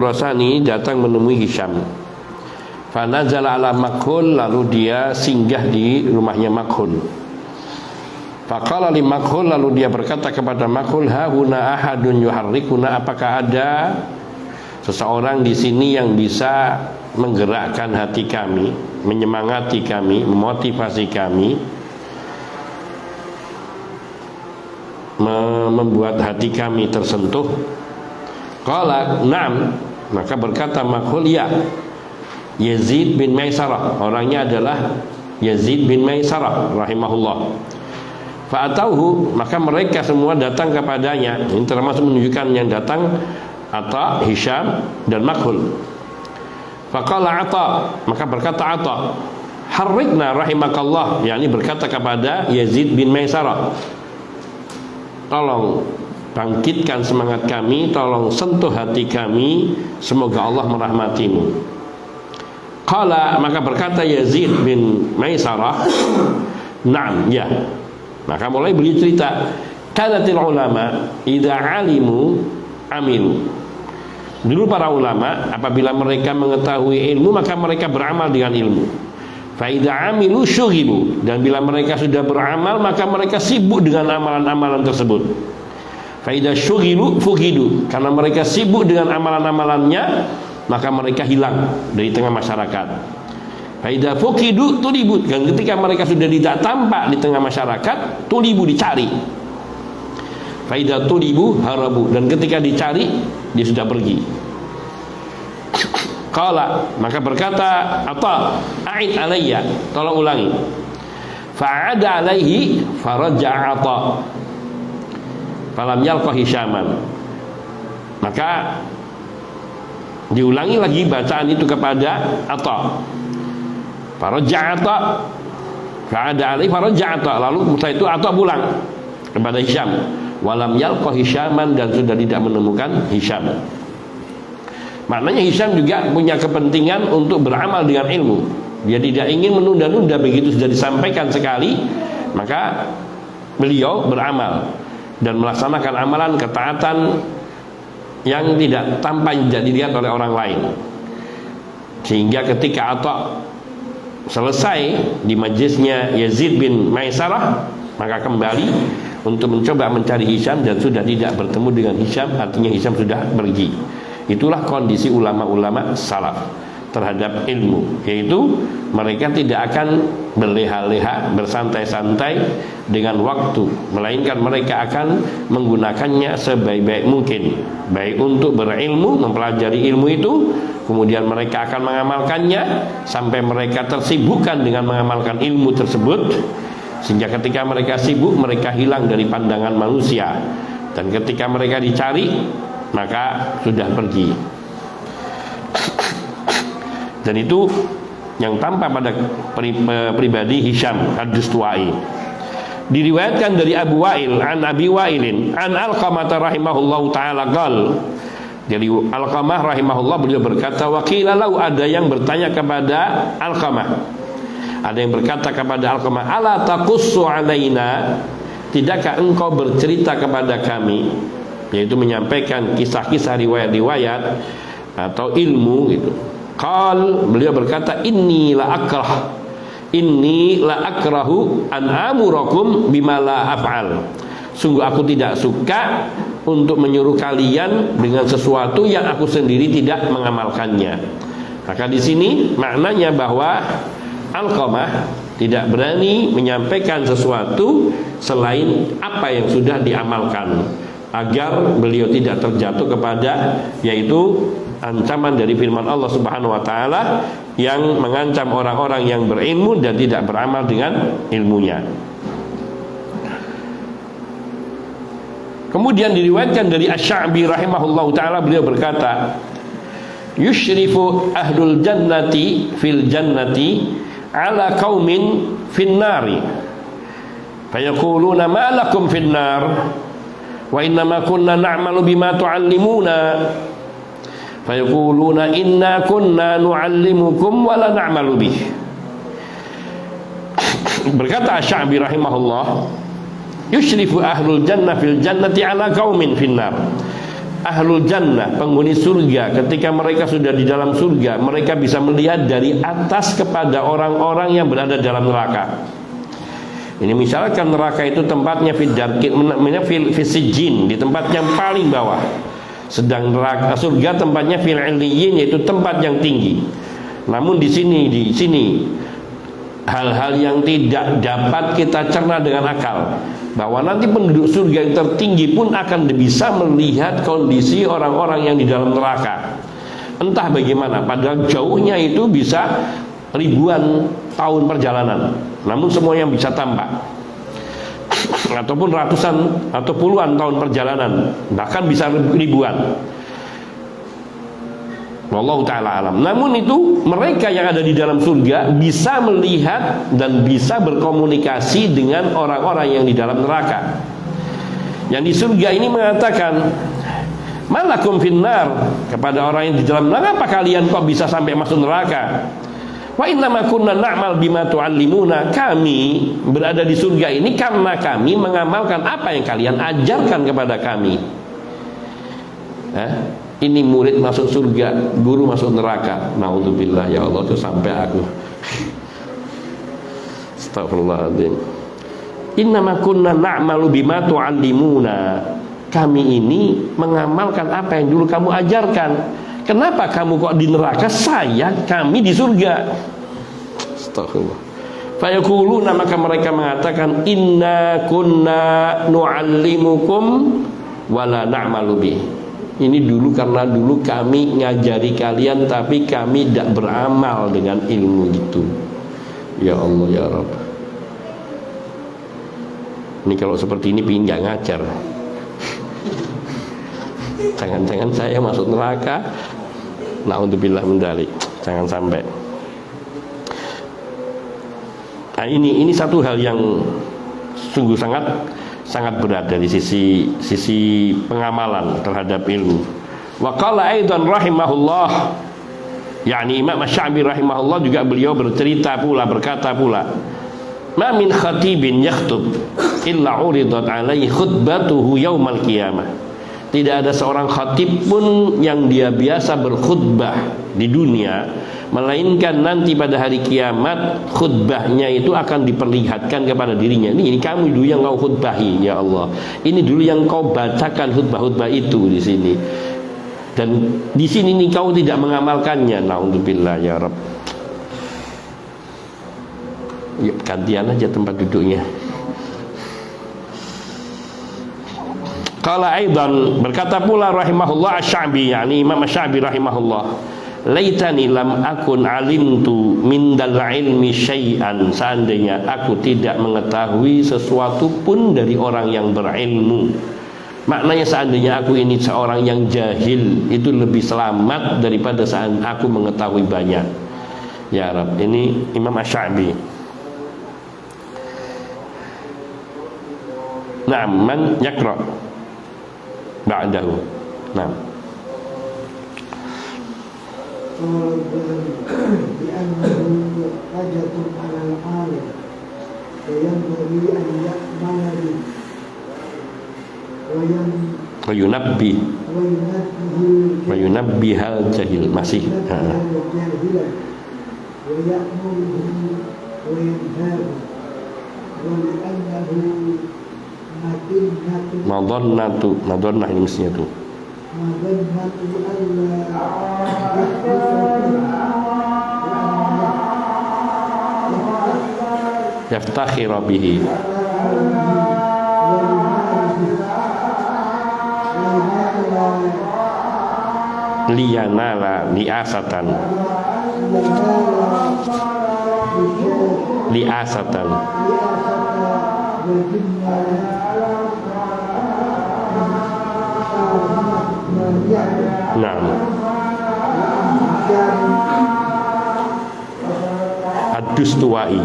Rasani datang menemui Hisham. Fanazala ala Makhul, lalu dia singgah di rumahnya Makhul. Faqala li Makhul, lalu dia berkata kepada Makhul, ha huna ahadun yuharrikuna, apakah ada seseorang di sini yang bisa menggerakkan hati kami, menyemangati kami, memotivasi kami, membuat hati kami tersentuh? Qala na'am, maka berkata Makhul, ya, Yazid bin Maisarah, orangnya adalah Yazid bin Maisarah rahimahullah. Fa'atauhu, maka mereka semua datang kepadanya. Ini termasuk menunjukkan yang datang Ata, Hisham dan Makhul. Faqala Ata, maka berkata Ata, harrikna rahimakallah, yakni berkata kepada Yazid bin Maisarah, tolong bangkitkan semangat kami, tolong sentuh hati kami, semoga Allah merahmatimu. Qala, maka berkata Yazid bin Maisarah, na'am, ya. Maka mulai beliau cerita, kanatil ulama idza alimu amilu. Dulu para ulama apabila mereka mengetahui ilmu maka mereka beramal dengan ilmu. Fa idza amilu syughilu, dan bila mereka sudah beramal maka mereka sibuk dengan amalan-amalan tersebut. Fa idza syughilu fuqidu, karena mereka sibuk dengan amalan-amalannya maka mereka hilang dari tengah masyarakat. Fa idza fuqidu tulibu, dan ketika mereka sudah tidak tampak di tengah masyarakat, tulibu, dicari. Fa idza tulibu harabu, dan ketika dicari dia sudah pergi. Qala, maka berkata Ata, a'id alayya, tolong ulangi. Fa'ada alaihi faraja Ata falam yalqa Hishaman, maka diulangi lagi bacaan itu kepada Ata. Faraja Ata, fa'ada alaihi faraja Ata, lalu setelah itu Ata pulang kepada Hisham. Walam yalqa Hishaman, dan sudah tidak menemukan Hisham. Maknanya Hisham juga punya kepentingan untuk beramal dengan ilmu. Dia tidak ingin menunda-nunda, begitu sudah disampaikan sekali maka beliau beramal dan melaksanakan amalan ketaatan yang tidak tampak jadi dilihat oleh orang lain. Sehingga ketika Ata selesai di majlisnya Yazid bin Maisarah, maka kembali untuk mencoba mencari Hisham dan sudah tidak bertemu dengan Hisham, artinya Hisham sudah pergi. Itulah kondisi ulama-ulama salaf terhadap ilmu, yaitu mereka tidak akan berleha-leha, bersantai-santai dengan waktu, melainkan mereka akan menggunakannya sebaik-baik mungkin, baik untuk berilmu, mempelajari ilmu itu, kemudian mereka akan mengamalkannya sampai mereka tersibukkan dengan mengamalkan ilmu tersebut, sehingga ketika mereka sibuk mereka hilang dari pandangan manusia, dan ketika mereka dicari maka sudah pergi. Dan itu yang tampak pada pribadi Hisham ad-Dustuwai. Diriwayatkan dari Abu Wa'il an Abi Wa'ilin an Alqamah rahimahullahu ta'ala qal, dari Alqamah rahimahullah beliau berkata, waqila lau, ada yang bertanya kepada Alqamah, ada yang berkata kepada Alqamah, ala taqussu alaina, tidakkah engkau bercerita kepada kami, yaitu menyampaikan kisah-kisah riwayat-riwayat atau ilmu gitu. Qal, beliau berkata, inni la akrahu an amurakum bima la af'al, sungguh aku tidak suka untuk menyuruh kalian dengan sesuatu yang aku sendiri tidak mengamalkannya. Maka di sini maknanya bahwa Alqamah tidak berani menyampaikan sesuatu selain apa yang sudah diamalkan, agar beliau tidak terjatuh kepada yaitu ancaman dari firman Allah Subhanahu wa taala yang mengancam orang-orang yang berilmu dan tidak beramal dengan ilmunya. Kemudian diriwayatkan dari Asy-Sya'bi rahimahullahu taala, beliau berkata, yusyrifu ahlul jannati fil jannati ala qaumin fin nari fayaquluna ma lakum fin nar wa inna ma kunna na'malu bima tu'allimuna fayaquluna inna kunna nu'allimukum wa la na'malu bih. Berkata Asy-Sya'bi rahimahullah, yusyrifu ahlul jannah fil jannati ala qaumin fin nar, ahlul jannah, penghuni surga, ketika mereka sudah di dalam surga, mereka bisa melihat dari atas kepada orang-orang yang berada dalam neraka. Ini misalkan neraka itu tempatnya fisijin, di tempat yang paling bawah. Sedang neraka surga tempatnya fil illiyin, yaitu tempat yang tinggi. Namun di sini hal-hal yang tidak dapat kita cerna dengan akal, bahwa nanti penduduk surga yang tertinggi pun akan bisa melihat kondisi orang-orang yang di dalam neraka. Entah bagaimana, padahal jauhnya itu bisa ribuan tahun perjalanan, namun semua yang bisa tampak, ataupun ratusan atau puluhan tahun perjalanan, bahkan bisa ribuan. Wallahu ta'ala alam. Namun itu mereka yang ada di dalam surga bisa melihat dan bisa berkomunikasi dengan orang-orang yang di dalam neraka. Yang di surga ini mengatakan, malakum finnar, kepada orang yang di dalam neraka, apa kalian kok bisa sampai masuk neraka? Wa innama kunna na'mal bima tu'allimuna, kami berada di surga ini karena kami mengamalkan apa yang kalian ajarkan kepada kami. Ini murid masuk surga, guru masuk neraka. Naudzubillah, ya Allah, itu sampai aku. Astagfirullahaladzim. Innama kunna na'malu bima tu'allimuna, kami ini mengamalkan apa yang dulu kamu ajarkan. Kenapa kamu kok di neraka, kami di surga? Astagfirullah. Fayaquluna, maka mereka mengatakan, inna kunna nu'allimukum wala na'malu bih. Ini dulu karena dulu kami ngajari kalian, tapi kami tidak beramal dengan ilmu itu. Ya Allah ya Rabb. Ini kalau seperti ini pingin gak ngajar. Jangan-jangan saya masuk neraka. Naudzubillah min dzalik. Jangan sampai. Nah, ini satu hal yang sungguh sangat berat dari sisi pengamalan terhadap ilmu. Wa qala aidan rahimahullah, yakni Imam Asy-Sya'bi rahimahullah juga beliau berkata pula, ma min khatibin yakhtub illa uridat alaihi khutbatuhu yaumal qiyamah. Tidak ada seorang khatib pun yang dia biasa berkhutbah di dunia, melainkan nanti pada hari kiamat khutbahnya itu akan diperlihatkan kepada dirinya. Ini kamu dulu yang kau khutbahi, ya Allah. Ini dulu yang kau bacakan khutbah-khutbah itu di sini. Dan di sini nih kau tidak mengamalkannya. Naudzubillah ya Rabb. Yuk gantian aja tempat duduknya. Qala aidan, berkata pula rahimahullah Asy-Sya'bi, yakni Imam Asy-Sya'bi rahimahullah, laitani lam akun alimtu min dal ilmi syai'an, seandainya aku tidak mengetahui sesuatu pun dari orang yang berilmu. Maknanya seandainya aku ini seorang yang jahil, itu lebih selamat daripada saat aku mengetahui banyak. Ya Rabb, ini Imam Asy-Sya'bi. Naam, man yaqra ba'dahu. Naam. لأنه حاجة على العالم وينبغي أن يأمن به وينبه الجاهل masih ويأمره وينهاه ولأنه madonnah ini mestinya tuh yaftakhira bihi liyanala liasatan Naam. Ad-Dustuwai.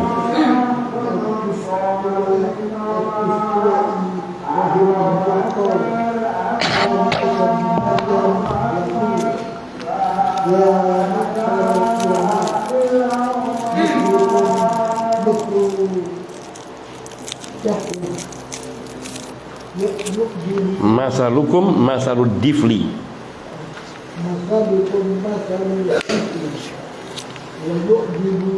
yu'jibu masalukum masalud difli. masalukum masalul ifli wa yu'jibu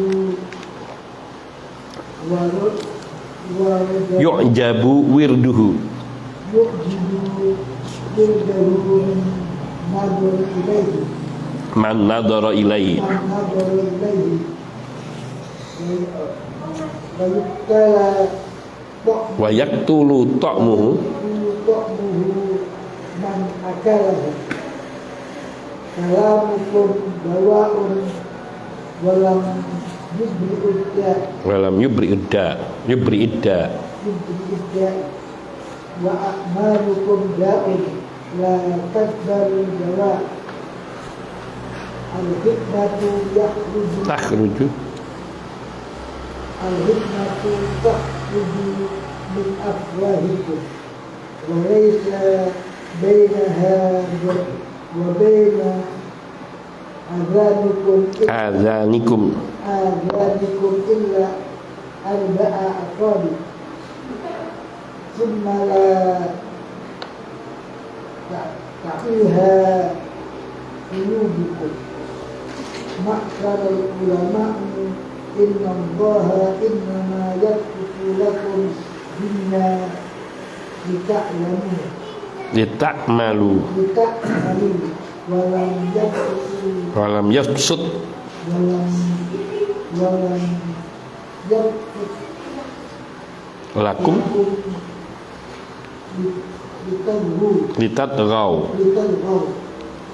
wa Yu'jabu wirduhu. yu'jibu wirdahu nadhar ilaihi Man nadhara ilaihi. man nadhar ilaihi wa yuktala Wa yaktulu ta'muhu. ta'muhu man akalahu kalamukum bawa'un walam yubri'udda Walam yubri'idda. Yubri'idda. yubri'udda wa a'malukum da'un la tadbaru jawa al-hikmatu yakhruju Takhruju. al-hikmatu takhruju min afwahikum wa laysa bainaha wa baina Adzanikum. adhanikum illa arba'a aqabi thumma la ta'iha qulubukum ma'syaral ulama'i inna allaha innama yaktubu lakum bima lita'lamu Litakmalu. walam yaktubu Walam yabsut. walam yaktubu Lakum litatghaw.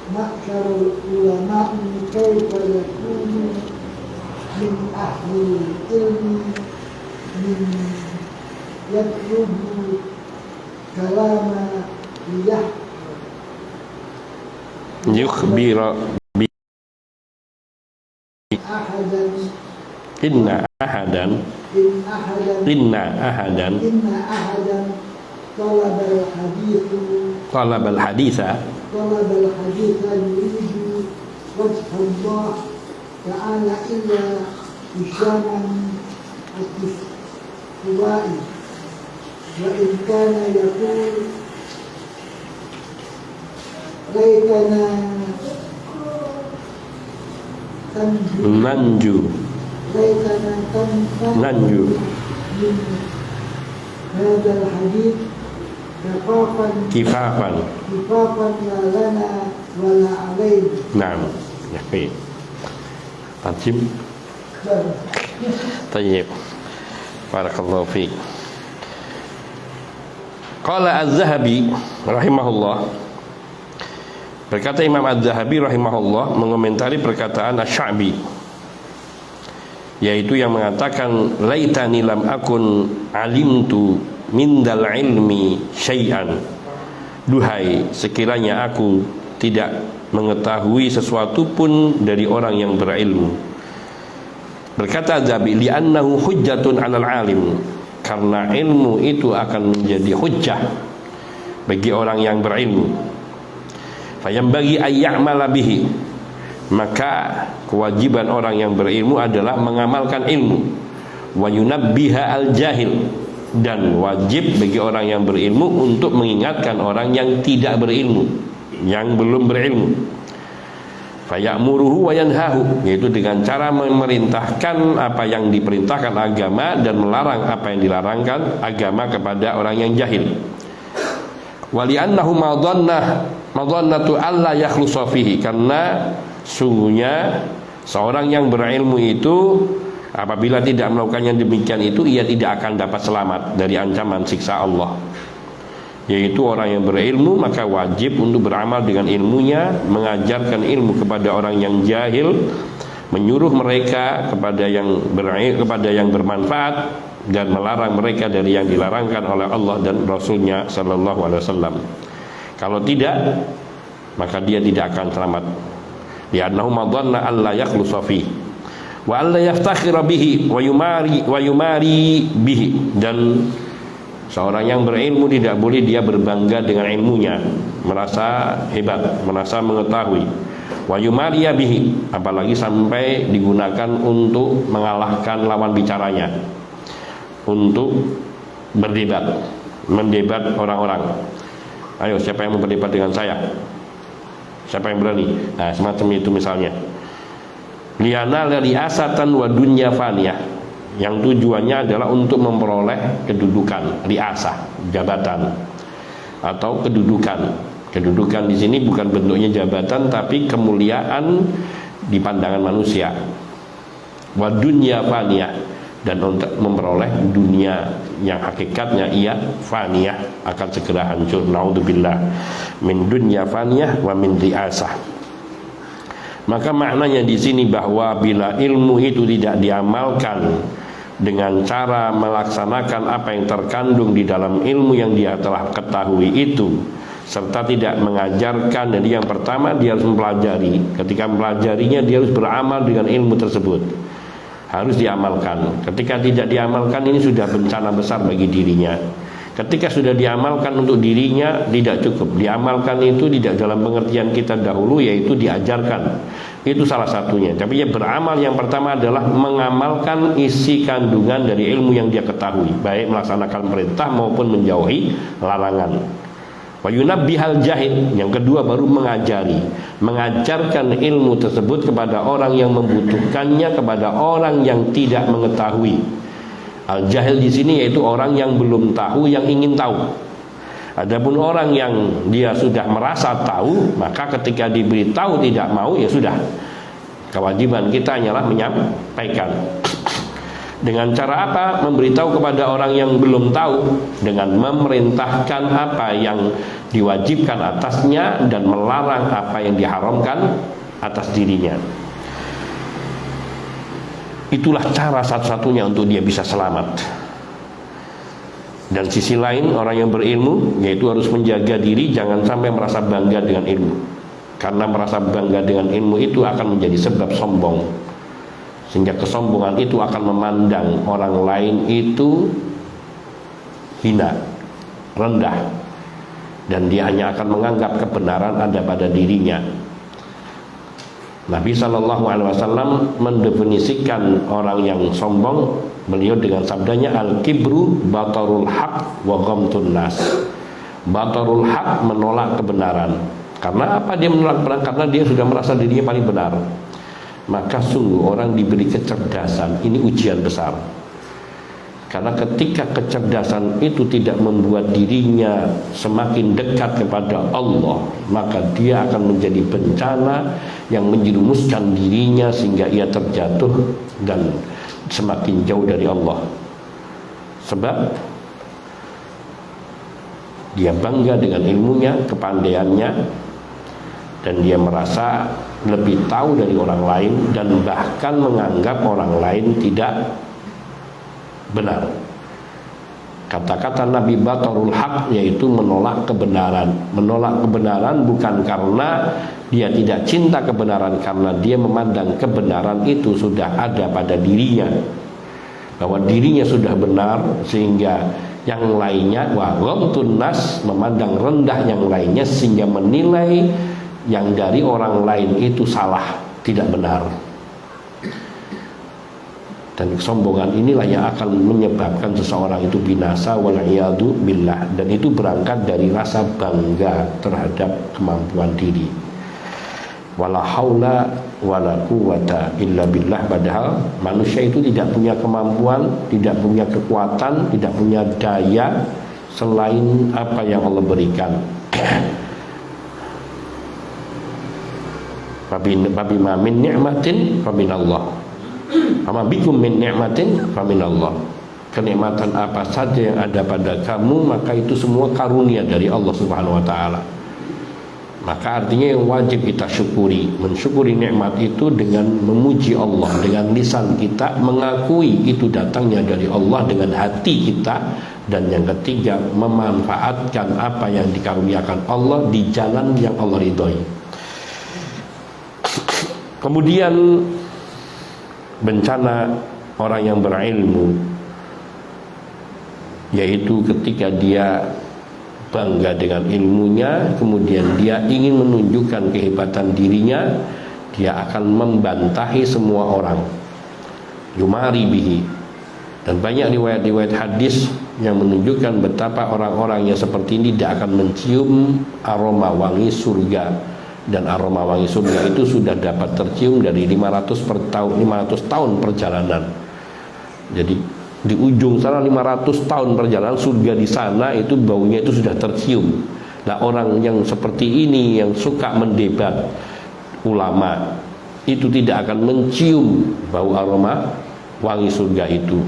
Ma'syarul ulama'i kaifa yakunu min ahli ilmi min yatlubu kalama Yukhbira bi ahadan inna ahadan. in ahadan Inna ahadan talabal hadithu talabal haditha. طلب الحديث يريد وجه الله تعالى إلا هشاما التستوائي وإن كان يقول ليتنا Nanju. ليتنا Nanju. من هذا الحديث Kifafan. لا لنا ولا علينا. Naam. Ya, baik. Tajib. Tayyib. Barakallahu fiik. Qala Az-Zahabi rahimahullah. Berkata Imam Az-Zahabi rahimahullah mengomentari perkataan Asy-Sya'bi, yaitu yang mengatakan laitani lam akun alimtu mindal ilmi syai'an. Duhai sekiranya aku tidak mengetahui sesuatu pun dari orang yang berilmu. Berkata Az-Zahabi li'annahu hujjatun 'alal 'alim, karena ilmu itu akan menjadi hujjah bagi orang yang berilmu. Fayambagi ayya'mala bihi, maka kewajiban orang yang berilmu adalah mengamalkan ilmu. Wa yunabbiha al-jahil, dan wajib bagi orang yang berilmu untuk mengingatkan orang yang tidak berilmu, yang belum berilmu. Faya'muruhu wa yanhahu, yaitu dengan cara memerintahkan apa yang diperintahkan agama dan melarang apa yang dilarangkan agama kepada orang yang jahil. Wali'annahu madhannatu alla yakhlusa fihi, karena sungguhnya seorang yang berilmu itu apabila tidak melakukan yang demikian itu, ia tidak akan dapat selamat dari ancaman siksa Allah. Yaitu orang yang berilmu maka wajib untuk beramal dengan ilmunya, mengajarkan ilmu kepada orang yang jahil, menyuruh mereka kepada yang bermanfaat, dan melarang mereka dari yang dilarangkan oleh Allah dan Rasulnya Sallallahu Alaihi Wasallam. Kalau tidak, maka dia tidak akan selamat. Li'annahu madhanna alla yakhlusa fihi wa alla yaftakhira bihi wa yumari bihi, dan seorang yang berilmu tidak boleh dia berbangga dengan ilmunya, merasa hebat, merasa mengetahui. Wa yumariya bihi, apalagi sampai digunakan untuk mengalahkan lawan bicaranya, untuk berdebat. mendebat orang-orang. Ayo, siapa yang mau berdebat dengan saya? Siapa yang berani? Nah, semacam itu misalnya. Liana riasatan wa dunya faniyah, yang tujuannya adalah untuk memperoleh kedudukan, riasah, jabatan atau kedudukan. Kedudukan di sini bukan bentuknya jabatan, tapi kemuliaan di pandangan manusia. Wa dunya faniyah, dan untuk memperoleh dunia yang hakikatnya ia faniyah, akan segera hancur. Naudzubillah min dunya faniyah wa min riasah. Maka maknanya di sini bahwa bila ilmu itu tidak diamalkan dengan cara melaksanakan apa yang terkandung di dalam ilmu yang dia telah ketahui itu, serta tidak mengajarkan, jadi yang pertama dia harus mempelajari. Ketika mempelajarinya dia harus beramal dengan ilmu tersebut, harus diamalkan. Ketika tidak diamalkan, ini sudah bencana besar bagi dirinya. Ketika sudah diamalkan untuk dirinya, tidak cukup. Diamalkan itu tidak dalam pengertian kita dahulu, yaitu diajarkan. Itu salah satunya. Tapi ya, beramal yang pertama adalah mengamalkan isi kandungan dari ilmu yang dia ketahui, baik melaksanakan perintah maupun menjauhi larangan. Wa yunabbihal jahil, yang kedua baru mengajari, mengajarkan ilmu tersebut kepada orang yang membutuhkannya, kepada orang yang tidak mengetahui. Al jahil di sini yaitu orang yang belum tahu, yang ingin tahu. Adapun orang yang dia sudah merasa tahu, maka ketika diberitahu tidak mau, ya sudah. Kewajiban kita hanyalah menyampaikan. Dengan cara apa? Memberitahu kepada orang yang belum tahu, dengan memerintahkan apa yang diwajibkan atasnya dan melarang apa yang diharamkan atas dirinya. Itulah cara satu-satunya untuk dia bisa selamat. Dan sisi lain, orang yang berilmu yaitu harus menjaga diri jangan sampai merasa bangga dengan ilmu. Karena merasa bangga dengan ilmu itu akan menjadi sebab sombong, sehingga kesombongan itu akan memandang orang lain itu hina, rendah, dan dia hanya akan menganggap kebenaran ada pada dirinya. Nabi SAW mendefinisikan orang yang sombong, beliau dengan sabdanya, al-kibru batarul haq wa ghamtun nas. Batarul haq, menolak kebenaran. Karena apa dia menolak kebenaran? Karena dia sudah merasa dirinya paling benar. Maka sungguh orang diberi kecerdasan, ini ujian besar. Karena ketika kecerdasan itu tidak membuat dirinya semakin dekat kepada Allah, maka dia akan menjadi bencana yang menjerumuskan dirinya sehingga ia terjatuh dan semakin jauh dari Allah. Sebab dia bangga dengan ilmunya, kepandaiannya, dan dia merasa lebih tahu dari orang lain, dan bahkan menganggap orang lain tidak benar. Kata-kata Nabi batarul haq yaitu menolak kebenaran. Menolak kebenaran bukan karena dia tidak cinta kebenaran, karena dia memandang kebenaran itu sudah ada pada dirinya, bahwa dirinya sudah benar, sehingga yang lainnya ghamtun nas, memandang rendah yang lainnya, sehingga menilai yang dari orang lain itu salah, tidak benar. Dan kesombongan inilah yang akan menyebabkan seseorang itu binasa, wal'iyadu billah. Dan itu berangkat dari rasa bangga terhadap kemampuan diri. Wala haula wala quwata illa billah. Padahal manusia itu tidak punya kemampuan, tidak punya kekuatan, tidak punya daya selain apa yang Allah berikan. Fabi ma min ni'matin faminallah. Ama bikum min ni'matin faminallah. Kenikmatan apa saja yang ada pada kamu, maka itu semua karunia dari Allah Subhanahu wa taala. Maka artinya yang wajib kita syukuri. Mensyukuri nikmat itu dengan memuji Allah, dengan lisan kita, mengakui itu datangnya dari Allah dengan hati kita. Dan yang ketiga, memanfaatkan apa yang dikaruniakan Allah di jalan yang Allah ridhoi. Kemudian bencana orang yang berilmu, yaitu ketika dia bangga dengan ilmunya, kemudian dia ingin menunjukkan kehebatan dirinya, dia akan membantahi semua orang. Yumari bihi, Dan banyak riwayat-riwayat hadis yang menunjukkan betapa orang-orang yang seperti ini tidak akan mencium aroma wangi surga. Dan aroma wangi surga itu sudah dapat tercium dari 500 tahun perjalanan. Jadi di ujung sana 500 tahun perjalanan, surga di sana itu baunya itu sudah tercium. Nah, orang yang seperti ini yang suka mendebat ulama itu tidak akan mencium bau aroma wangi surga itu.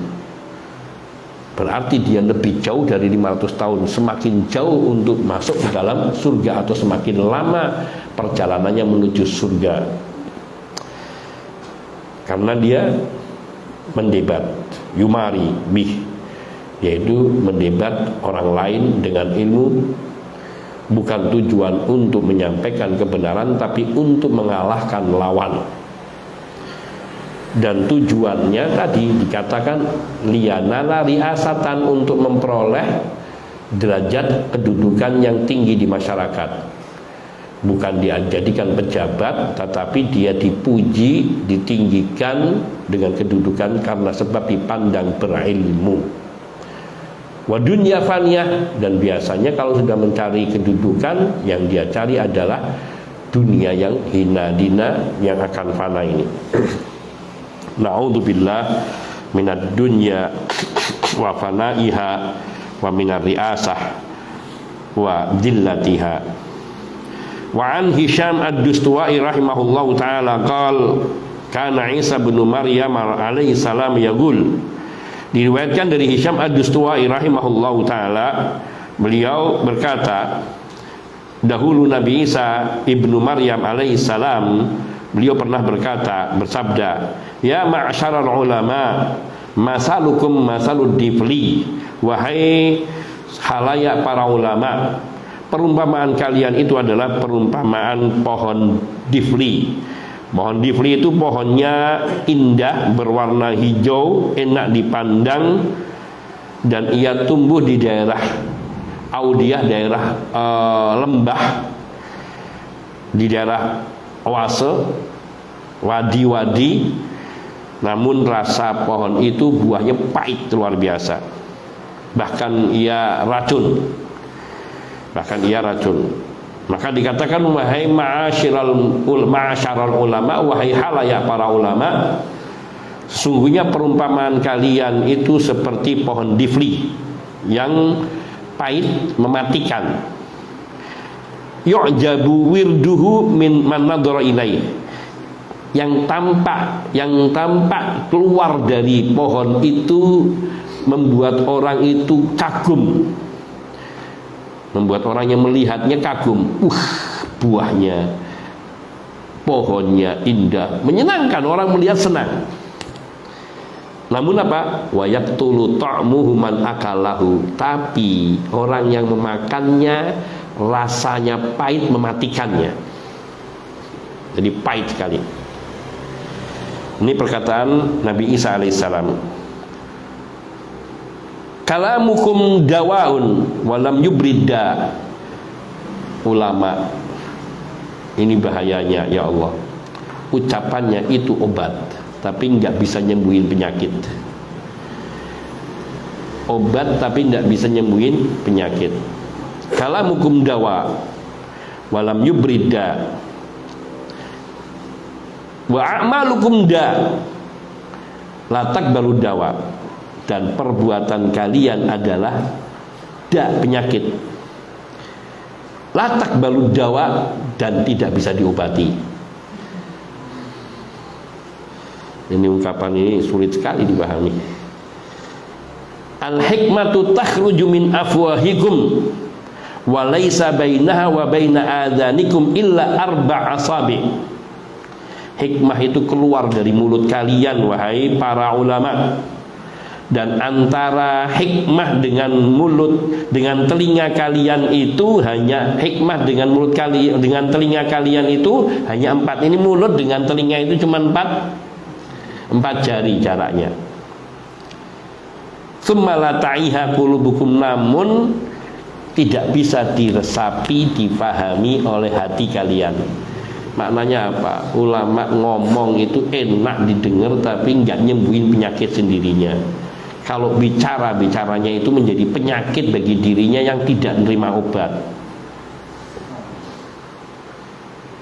Berarti dia lebih jauh dari 500 tahun. Semakin jauh untuk masuk ke dalam surga, atau semakin lama perjalanannya menuju surga. Karena dia mendebat, yumari bih, yaitu mendebat orang lain dengan ilmu, bukan tujuan untuk menyampaikan kebenaran, tapi untuk mengalahkan lawan. Dan tujuannya tadi dikatakan liyanala riasatan, untuk memperoleh derajat kedudukan yang tinggi di masyarakat. Bukan dia jadikan pejabat, tetapi dia dipuji, ditinggikan dengan kedudukan karena sebab dipandang berilmu. Wa dunya faniyah, dan biasanya kalau sudah mencari kedudukan, yang dia cari adalah dunia yang hina dina, yang akan fana ini. Na'udzubillah minad dunya wa fanaiha wa minar riasah wa dillatiha. Wa an Hisham ad-Dustuwai rahimahullahu ta'ala qala kana Isa bin Maryam alaihi salam yaqul. Diriwayatkan dari Hisham ad-Dustuwai rahimahullahu ta'ala, beliau berkata, dahulu Nabi Isa ibnu Maryam alaihi salam, beliau pernah bersabda, ya ma'syaral ulama, masalukum masalud difli, wahai halayak para ulama, perumpamaan kalian itu adalah perumpamaan pohon difli. Pohon difli itu pohonnya indah, berwarna hijau, enak dipandang, dan ia tumbuh di daerah audiyah, daerah lembah, di daerah oase, wadi-wadi. Namun rasa pohon itu buahnya pahit luar biasa, bahkan ia racun. Maka dikatakan, wahai ma'asyaral ulama, wahai halayak para ulama, sesungguhnya perumpamaan kalian itu seperti pohon difli yang pahit, mematikan. Yu'jabu wirduhu min man nadhara ilaih, yang tampak keluar dari pohon itu membuat orang itu kagum, membuat orang yang melihatnya kagum. Buahnya, pohonnya indah, menyenangkan, orang melihat senang. Namun apa? Wa yaqtulu ta'muhu man akalahu, tapi orang yang memakannya rasanya pahit, mematikannya. Jadi pahit sekali. Ini perkataan Nabi Isa alaihissalam. Kalamukum dawaun walam yubrida. Ulama, ini bahayanya ya Allah. Ucapannya itu obat, tapi nggak bisa nyembuhin penyakit. Obat tapi nggak bisa nyembuhin penyakit. Kalamukum dawa walam yubrida, wa a'malukum da latak baru dawa, dan perbuatan kalian adalah penyakit. Latak balu dawa, dan tidak bisa diobati. Ini ungkapan ini sulit sekali dipahami. Al-hikmatu takhruju min afwahikum wa laisa bainaha wa baina adanikum illa arba' asabi'. Hikmah itu keluar dari mulut kalian, wahai para ulama, dan antara hikmah dengan mulut, dengan telinga kalian itu hanya hikmah dengan mulut kalian, dengan telinga kalian itu hanya 4. Ini mulut dengan telinga itu cuma 4 jari jaraknya. Tsumma ta'iha qulubukum, namun tidak bisa diresapi, difahami oleh hati kalian. Maknanya apa? Ulama ngomong itu enak didengar, tapi nggak nyembuhin penyakit sendirinya. kalau bicaranya itu menjadi penyakit bagi dirinya yang tidak menerima obat.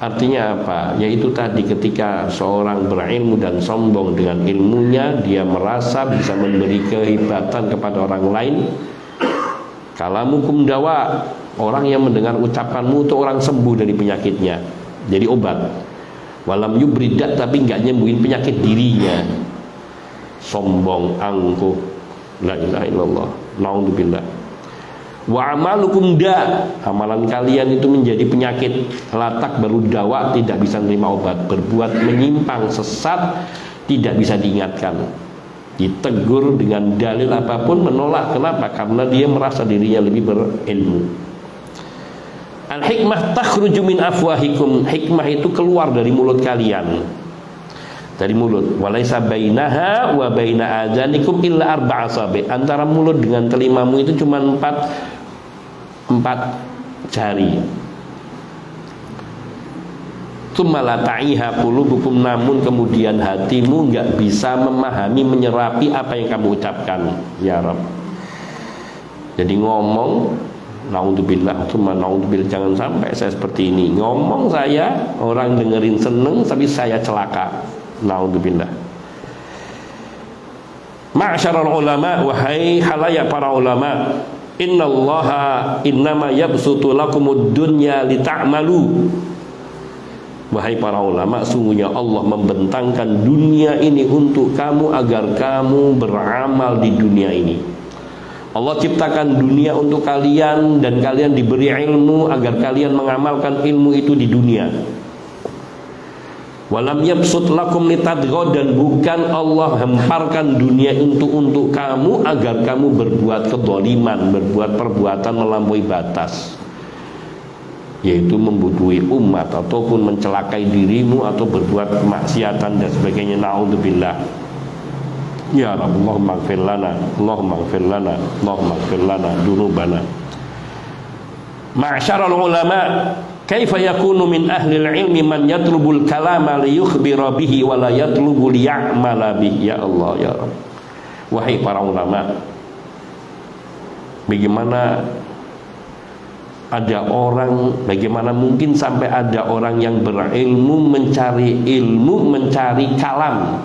Artinya apa? Yaitu tadi ketika seorang berilmu dan sombong dengan ilmunya, dia merasa bisa memberi kehebatan kepada orang lain. Kalamukum dawa, orang yang mendengar ucapanmu itu orang sembuh dari penyakitnya, jadi obat. Walam yubridat, tapi nggak nyembuhin penyakit dirinya. Sombong, angkuh, la ilaha illallah, naudzubillah. Wa amalukum da, amalan kalian itu menjadi penyakit. Latak baru dawa, tidak bisa menerima obat. Berbuat menyimpang, sesat, tidak bisa diingatkan. Ditegur dengan dalil apapun menolak. Kenapa? Karena dia merasa dirinya lebih berilmu. Al-hikmah takhruju min afwahikum. Hikmah itu keluar dari mulut kalian, dari mulut. Walaisa bainaha wa baina adzanikum illa arba'a asabi. Antara mulut dengan telingamu itu cuma empat jari. Tsumma ta'iha qulubukum, namun kemudian hatimu enggak bisa memahami, menyerapi apa yang kamu ucapkan. Ya Rabb. Jadi ngomong, naudzubillah, tsumma naudzubillah, jangan sampai saya seperti ini. Ngomong saya, orang dengerin seneng, tapi saya celaka. Naudzubillah. Ma'syaral ulama, wahai halayak para ulama, innallaha innama yabsutu lakumud dunya lita'malu. Wahai para ulama, sungguhnya Allah membentangkan dunia ini untuk kamu agar kamu beramal di dunia ini. Allah ciptakan dunia untuk kalian dan kalian diberi ilmu agar kalian mengamalkan ilmu itu di dunia. Walam yabsut lakum litadghaw, dan bukan Allah hemparkan dunia untuk kamu agar kamu berbuat kedzaliman, berbuat perbuatan melampaui batas, yaitu membunuh umat ataupun mencelakai dirimu atau berbuat kemaksiatan dan sebagainya. Naudzubillah. Ya Rabb, Allahumma ighfir lana, Allahumma ighfir lana, Allahumma ighfir lana dzunubana. Ma'syaral ulama, kaifa yakunu min ahli ilmi man yatlubul kalama liyukhbira bihi wa la yatlubu liya'mala bihi. Ya Allah, ya Rabb. Wahai para ulama, bagaimana mungkin sampai ada orang yang berilmu mencari ilmu, mencari kalam,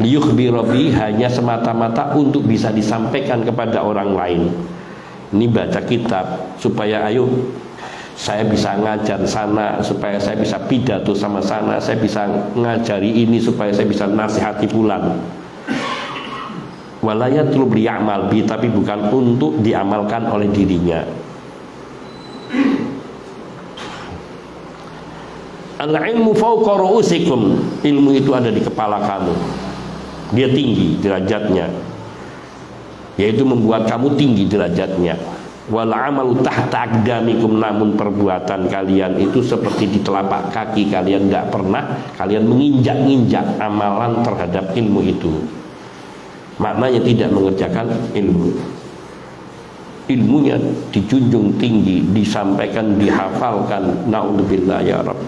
liyukhbira bihi, hanya semata-mata untuk bisa disampaikan kepada orang lain. Ini baca kitab supaya ayo saya bisa ngajar sana, supaya saya bisa pidato sama sana, saya bisa ngajari ini supaya saya bisa nasihati fulan. Walayatul liya'mal bi, tapi bukan untuk diamalkan oleh dirinya. Al-ilmu fawqa ru'usikum, ilmu itu ada di kepala kamu. Dia tinggi derajatnya, yaitu membuat kamu tinggi derajatnya. Wal amalu tahta aqdamikum, namun perbuatan kalian itu seperti di telapak kaki kalian, tidak pernah kalian menginjak-injak amalan terhadap ilmu itu. Maknanya tidak mengerjakan ilmu. Ilmunya dijunjung tinggi, disampaikan, dihafalkan. Naudzubillah ya Rabb.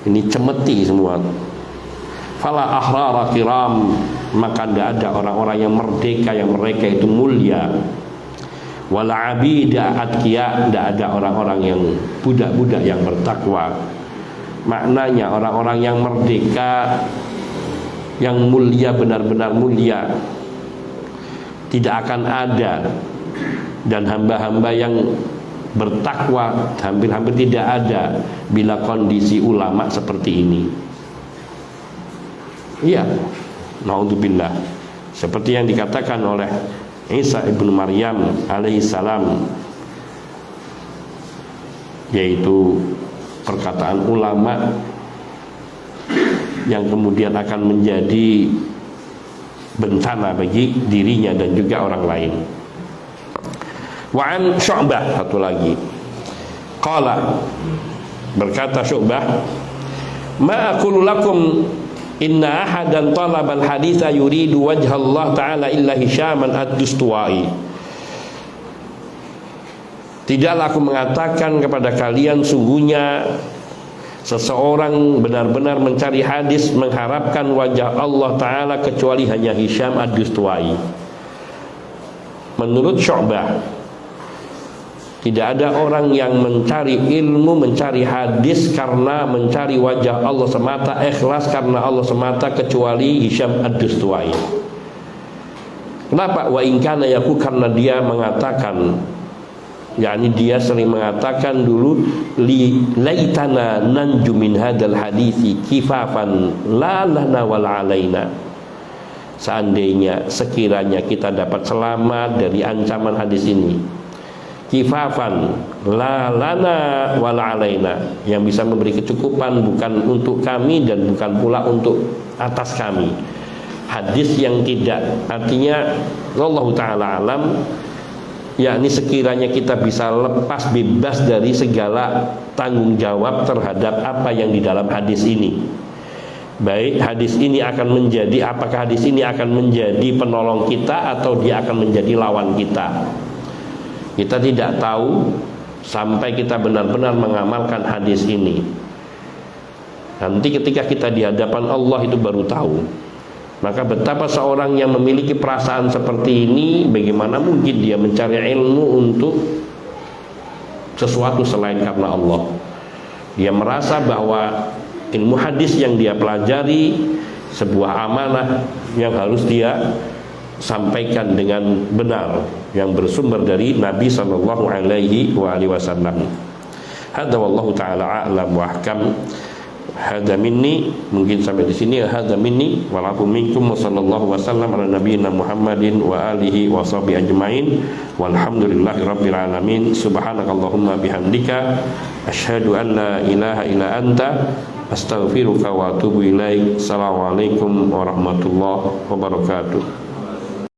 Ini cemeti semua. Fala ahrara kiram, maka tidak ada orang-orang yang merdeka, yang mereka itu mulia. Wala abida atqiya, tidak ada orang-orang yang budak-budak yang bertakwa. Maknanya orang-orang yang merdeka, yang mulia, benar-benar mulia, tidak akan ada. Dan hamba-hamba yang bertakwa hampir-hampir tidak ada bila kondisi ulama seperti ini. Iya, naudzubillah. Seperti yang dikatakan oleh Isa ibnu Maryam alaihissalam, yaitu perkataan ulama yang kemudian akan menjadi bencana bagi dirinya dan juga orang lain. Wa'an Syu'bah, satu lagi, qala, berkata Syu'bah, ma aqulu lakum inna ahadan talabal haditha yuridu wajha Allah ta'ala illa Hisyaman ad-Dustuwai. Tidaklah aku mengatakan kepada kalian, sungguhnya seseorang benar-benar mencari hadis mengharapkan wajah Allah Ta'ala kecuali hanya Hisham Ad-Dustuwai. Menurut Syu'bah, tidak ada orang yang mencari ilmu, mencari hadis karena mencari wajah Allah semata, ikhlas karena Allah semata, kecuali Hisham Ad-Dustuwai. Kenapa? Wa in kana yaku, karena dia mengatakan, yakni dia sering mengatakan dulu, li laitana nanju min hadal hadisi kifafan la lana wal alaina. Seandainya, sekiranya kita dapat selamat dari ancaman hadis ini, kifafan la lana wal alaina, yang bisa memberi kecukupan bukan untuk kami dan bukan pula untuk atas kami. Hadis yang tidak, artinya Allah Ta'ala alam, yakni sekiranya kita bisa lepas bebas dari segala tanggung jawab terhadap apa yang di dalam hadis ini. Baik hadis ini akan menjadi, apakah hadis ini akan menjadi penolong kita atau dia akan menjadi lawan kita. Kita tidak tahu sampai kita benar-benar mengamalkan hadis ini. Nanti ketika kita di hadapan Allah itu baru tahu. Maka betapa seorang yang memiliki perasaan seperti ini, bagaimana mungkin dia mencari ilmu untuk sesuatu selain karena Allah. Dia merasa bahwa ilmu hadis yang dia pelajari sebuah amanah yang harus dia sampaikan dengan benar, yang bersumber dari Nabi sallallahu alaihi wasallam. Hadza wallahu taala a'lam wa ahkam. Hadza minni, mungkin sampai di sini. Hadza minni wa lakum minkum, wa sallallahu wasallam ala nabiyyina Muhammadin wa alihi wa sahbihi ajmain. Walhamdulillahi rabbil alamin. Subhanakallahumma bihamdika asyhadu an la ilaha illa anta astaghfiruka wa atubu ilaik. Assalamualaikum warahmatullahi wabarakatuh.